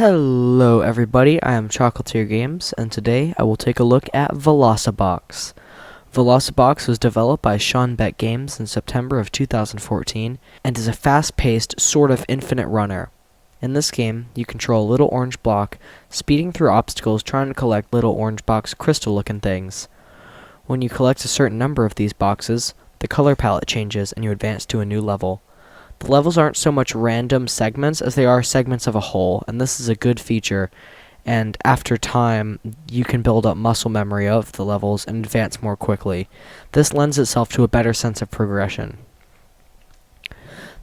Hello everybody, I am ChocolatierGames, and today I will take a look at Velocibox. Velocibox was developed by CFN Games in September of 2014, and is a fast-paced, sort of infinite runner. In this game, you control a little orange block, speeding through obstacles trying to collect little orange box crystal-looking things. When you collect a certain number of these boxes, the color palette changes and you advance to a new level. The levels aren't so much random segments as they are segments of a whole, and this is a good feature, and after time, you can build up muscle memory of the levels and advance more quickly. This lends itself to a better sense of progression.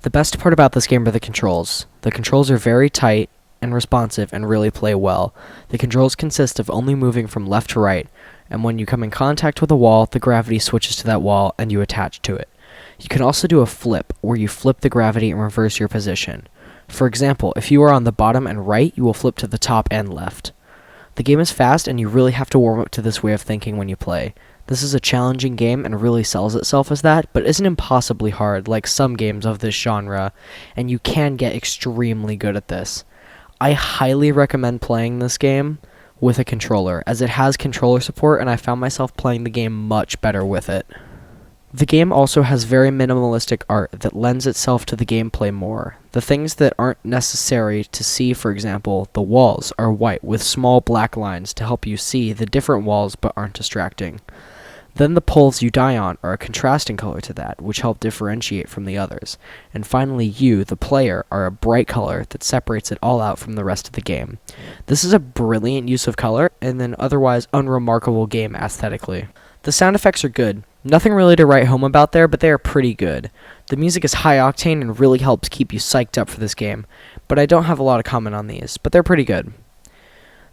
The best part about this game are the controls. The controls are very tight and responsive and really play well. The controls consist of only moving from left to right, and when you come in contact with a wall, the gravity switches to that wall and you attach to it. You can also do a flip, where you flip the gravity and reverse your position. For example, if you are on the bottom and right, you will flip to the top and left. The game is fast, and you really have to warm up to this way of thinking when you play. This is a challenging game and really sells itself as that, but isn't impossibly hard like some games of this genre, and you can get extremely good at this. I highly recommend playing this game with a controller, as it has controller support, and I found myself playing the game much better with it. The game also has very minimalistic art that lends itself to the gameplay more. The things that aren't necessary to see, for example, the walls are white with small black lines to help you see the different walls but aren't distracting. Then the poles you die on are a contrasting color to that, which help differentiate from the others. And finally you, the player, are a bright color that separates it all out from the rest of the game. This is a brilliant use of color and an otherwise unremarkable game aesthetically. The sound effects are good. Nothing really to write home about there, but they are pretty good. The music is high octane and really helps keep you psyched up for this game, but I don't have a lot of comment on these, but they're pretty good.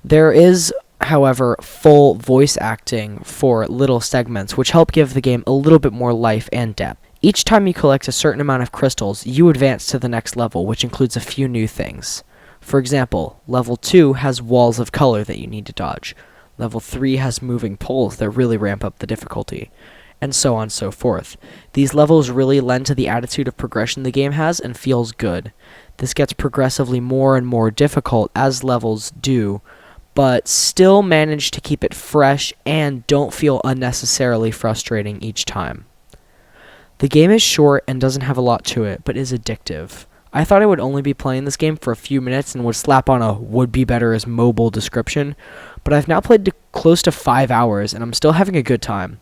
There is, however, full voice acting for little segments, which help give the game a little bit more life and depth. Each time you collect a certain amount of crystals, you advance to the next level, which includes a few new things. For example, level 2 has walls of color that you need to dodge. Level 3 has moving poles that really ramp up the difficulty, and so on and so forth. These levels really lend to the attitude of progression the game has and feels good. This gets progressively more and more difficult as levels do, but still manage to keep it fresh and don't feel unnecessarily frustrating each time. The game is short and doesn't have a lot to it, but is addictive. I thought I would only be playing this game for a few minutes and would slap on a would be better as mobile description, but I've now played close to 5 hours and I'm still having a good time.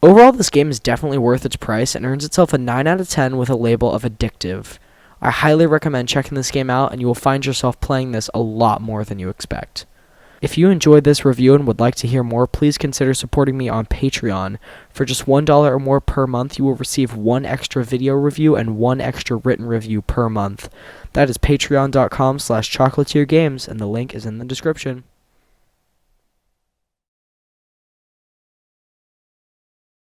Overall, this game is definitely worth its price and earns itself a 9 out of 10 with a label of addictive. I highly recommend checking this game out, and you will find yourself playing this a lot more than you expect. If you enjoyed this review and would like to hear more, please consider supporting me on Patreon. For just $1 or more per month, you will receive 1 extra video review and 1 extra written review per month. That is patreon.com/ChocolatierGames, and the link is in the description.